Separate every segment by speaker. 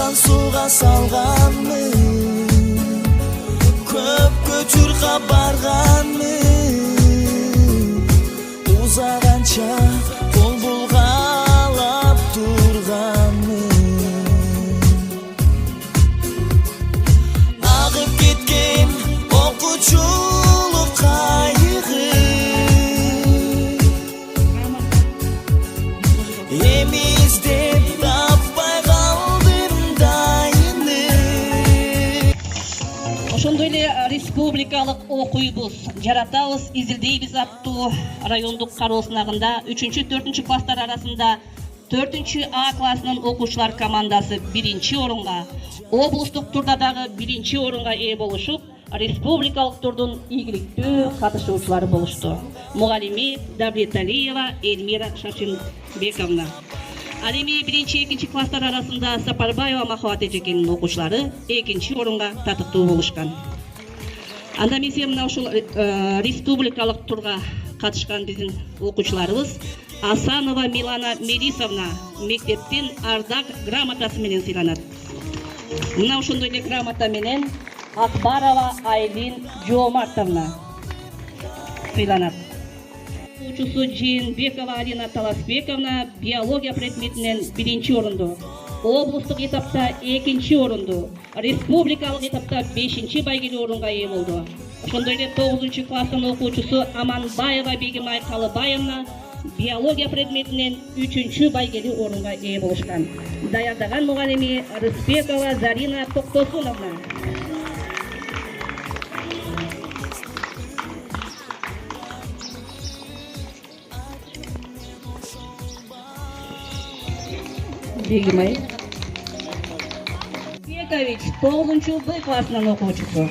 Speaker 1: Ушундан сууга салганмын, көпкө журга барганмын, узаганча кол булгалап турганмын. Агып кеткен окуучулук кайгы, эми издеп таппай калдым дайыны.
Speaker 2: Ошондой эле республикалык окуйбуз, жаратабыз, изилдейбиз аттуу райондук кароо сынагында 3-4 класстар арасында 4А классынын окуучулар командасы 1-орунга, облустук турда дагы 1-орунга ээ болушуп, республикалык турдун ийгиликтүү катышуучулары болушту. Мугалими Давлеталиева Эльмира Шашинбековна. Ал эми 1-2 класстар арасында Сапарбаева Махабат эжекенин окуучулары 2-орунга татыктуу болушкан. Анда эмесе мына ушул республикалык турга катышкан биздин окуучуларыбыз Асанова Милана Мерисовна мектептен ардак грамотасы менен сыйланат. Мына ошондой эле грамота менен Акбарова Айлин Жоомартовна сыйланат. Окуучусу Жээнбекова Алина Таласбековна биология предметинен 1-орунду, облустук этапта 2-орунду, республикалык этапта 5-байгелүү орунга ээ болду. Ошондой эле 9-класстын окуучусу Аманбаева Бегимай Калыбаевна биология предметинен 3-байгелүү орунга ээ болушкан. Даярдаган мугалими Рыспекова Зарина Токтосуновна. Бегимай Бекович 9-Б классынын окуучусу.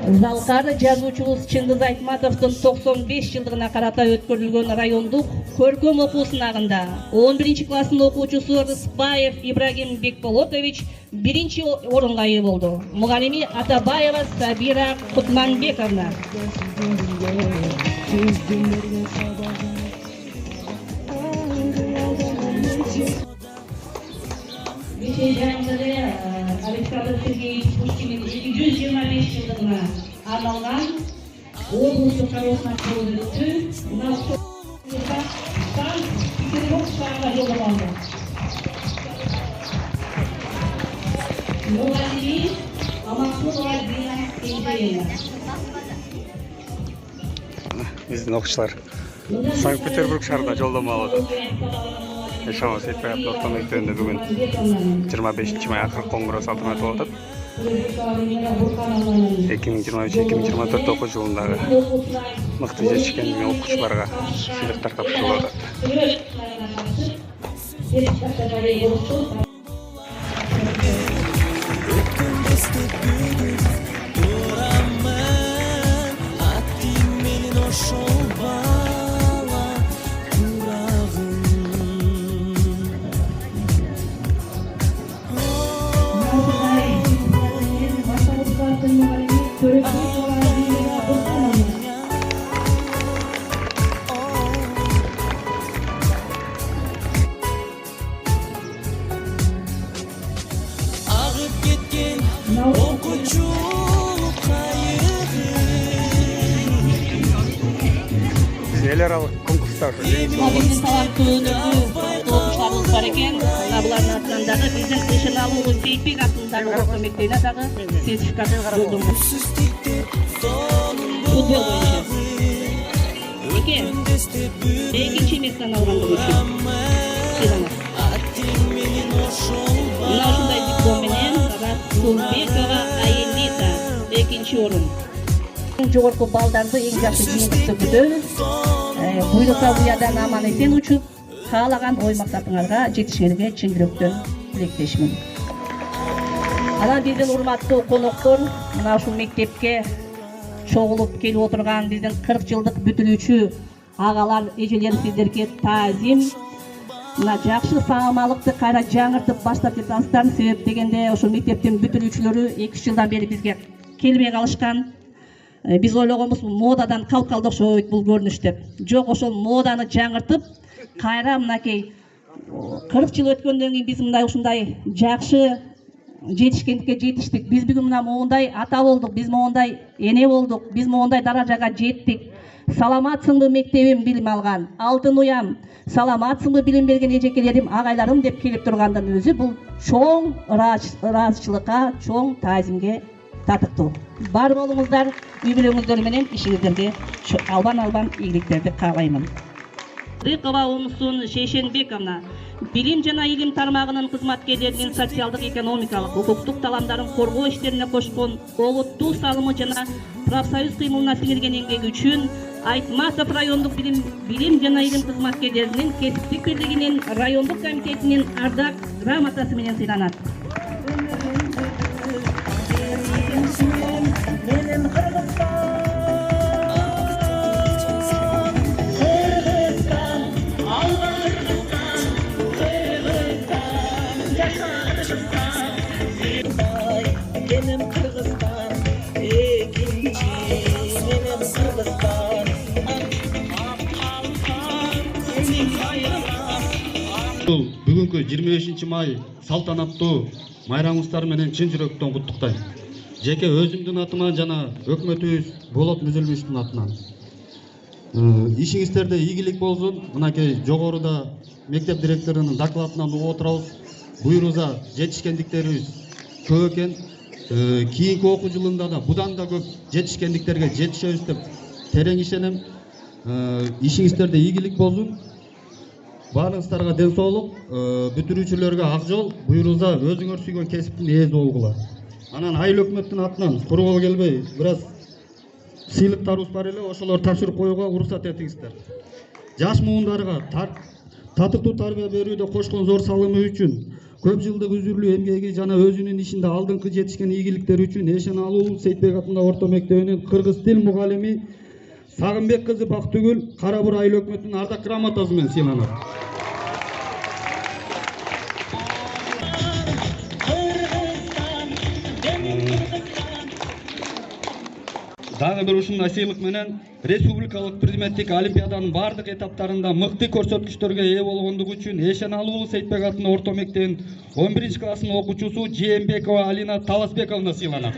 Speaker 2: Залкары жазуучубуз Чыңгыз Айтматовдун 95 жылдыгына карата өткөрүлгөн райондук көркөм окуу сынагында 11-класстын окуучусу Рыспаев Ибрагим Бекболотович 1-орунга ээ болду. Мугалими Атабаева Сабира Кутманбековна. Александр Сергеевич Пушкинин 225 жылдыгына арналган облустук кароо сынагынан өтүп, мына Петербург шаарына жолдонулду. Мугалими Аманкулова Дина Эндеевна.
Speaker 3: Биздин окуучулар Санкт-Петербург шаарына жолдомо алып атат. Шамал Сейтбаев орто мектебинде бүгүн 25-май акыркы коңгуроо салтанаты болуп атат. 2023-2024 окуу жылындагы мыкты жетишкен окуучуларга сыйлыктар тапшырылып атат. Эл аралык конкурстар
Speaker 2: Биздин таланттуу окуучуларыбыз бар экен. Булардын атынан дагы биздин Ишеналуу Сейитбек атындагы орто мектебине дагы сертификат жолдонгон. Футбол боюнча. Экинчи месттен алгандыгы үчүн сыйланат. Мына ушундай диплом менен Расулбекова Аелита 2-орун. Жогорку балдарды эң жакшы жыйынтыкты күтөбүз. Буйрукка буядан аман эсен учуп, каалаган ой максатыңарга жетишкенге чын жүрөктөн тилектешмин. Анан биздин урматтуу коноктор, мына ушул мектепке чогулуп келип отурган биздин 40 жылдык бүтүрүүчү агалар, эжелер, сиздерге таазим. Мына жакшы саамалыкты кайра жаңыртып баштап жатасыздар. Себеп дегенде ошол мектептин бүтүрүүчүлөрү 2 жылдан бери бизге келбей калышкан. Биз ойлогонбуз модадан калкалды окшойт бул көрүнүш деп. Жок, ошол моданы жаңыртып, кайра мынакей 40 жыл өткөндөн кийин биз мындай ушундай жакшы жетишкендикке жетиштик. Биз бүгүн мына моундай ата болдук, биз моундай эне болдук, биз моундай даражага жеттик. Саламатсыңбы мектебим билим алган, алтын уям, саламатсыңбы билим берген эжекелерим, агайларым деп келип тургандын өзү бул чоң ыраазычылыкка, чоң таазимге татыктуу. Бар болуңуздар, үй бүлөңүздөр менен ишиңиздерге албан ийгиликтерди каалаймын. Рыкова Умсун Шейшенбековна билим жана илим тармагынын кызматкерлеринин социалдык, экономикалык, укуктук талаптарын коргоо иштерине кошкон олуттуу салымы жана профсоюз кыймылына сиңирген эмгеги үчүн Айтматов райондук билим жана илим кызматкерлеринин кесиптик бирлигинин райондук комитетинин ардак грамотасы менен сыйланат.
Speaker 1: Benim Kırgızstan, ikinci benim Kırgızstan.
Speaker 4: Бүгүнкү 25 май салтанаттуу майрамыңыздар менен чын жүрөктөн куттуктайм. Жеке өзүмдүн атыман жана өкмөтүбүз Болот Мүзөлмүштүн атынан. Ишиңиздерде ийгилик болсун. Мынакей жогоруда мектеп директорунун докладынан угуп отурабыз. Буйруза жетишкендиктерибиз көп экен. Кийинки окуу жылында да будан да көп жетишкендиктерге жетишебиз деп терең ишенем. Ишиңиздерде ийгилик болсун. Баарыңыздарга ден соолук, бүтүрүүчүлөргө ак жол, буйруза өзүңөр сүйгөн кесиптин ээси болгула. Анан айыл өкмөттүн атынан кургоо келбей, бир аз сыйлыктарыбыз бар эле, ошолор тапшырып коюуга уруксат этиңиздер. Жаш муундарга татыктуу тарбия берүүдө кошкон зор салымы үчүн, көп жылдык үзүрлүү эмгеги жана өзүнүн ишинде алдыңкы жетишкен ийгиликтери үчүн Эшеналуу Сейитбек атындагы орто мектебинин кыргыз тил мугалими Сагынбек кызы Бактыгүл Карабур айыл өкмөтүнүн ардак грамотасы менен сыйланат. Дагы бир ушундай сыйлык менен республикалык предметтик олимпиаданын бардык этаптарында мыкты көрсөткүчтөргө ээ болгондугу үчүн Эшеналуу Сейитбек атындагы орто мектебинин 11-класснын окуучусу Жээнбекова Алина Таласбековна сыйланат.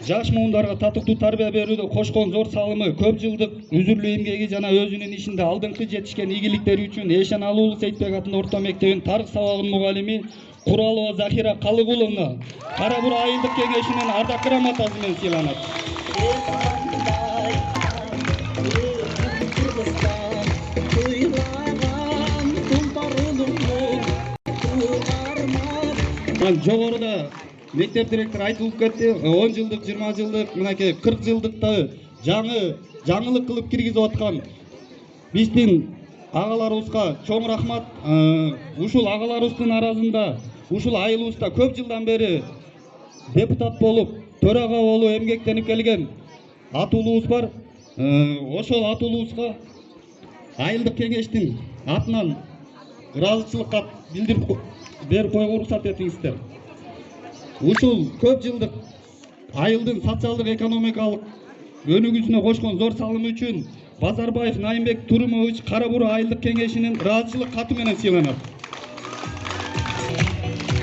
Speaker 4: Жаш муундарга татыктуу тарбия берүүдө кошкон зор салымы, көп жылдык үзүрлүү эмгеги жана өзүнүн ишинде алдыңкы жетишкен ийгиликтери үчүн Эшеналуу Сейитбек атындагы орто мектебинин тарых сабагынын мугалими Куралова Захира Калыгуловна Карабур айылдык кеңешинин ардак грамотасы менен сыйланат. Жогоруда мектеп директору айтылып кетти, 10 жылдык, 20 жылдык, мынакей 40 жылдыкты жаңылык кылып киргизип аткан биздин агаларыбызга чоң рахмат. Ушул агаларыбыздын арасында, ушул айылыбызда көп жылдан бери депутат болуп, төрага болуп эмгектенип келген атуулубуз бар. Ошол атуулубузга айылдык кеңештин атынан ыраазычылык кат билдирип берип коюуга уруксат этиңиздер. Ушул көп жылдык айылдын социалдык экономикалык өнүгүүсүнө кошкон зор салымы үчүн Базарбаев Наимбек Турумович Карабур айылдык кеңешинин ыраазычылык каты менен сыйланат.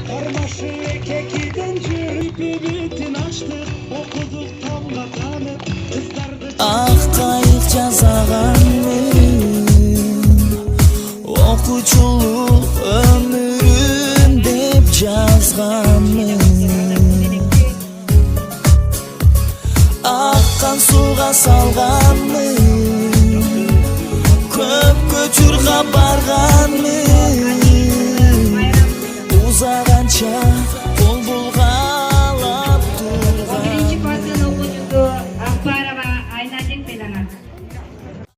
Speaker 1: Кармашы кекиден жүрүп бүтүн ачтык, окудук тамга танып, кыздарды ак кайык жасаганмын, окуучулук өмүрүм деп жазганмын. Аккан суга салганмын, көп көчүргө барганмын, узаганча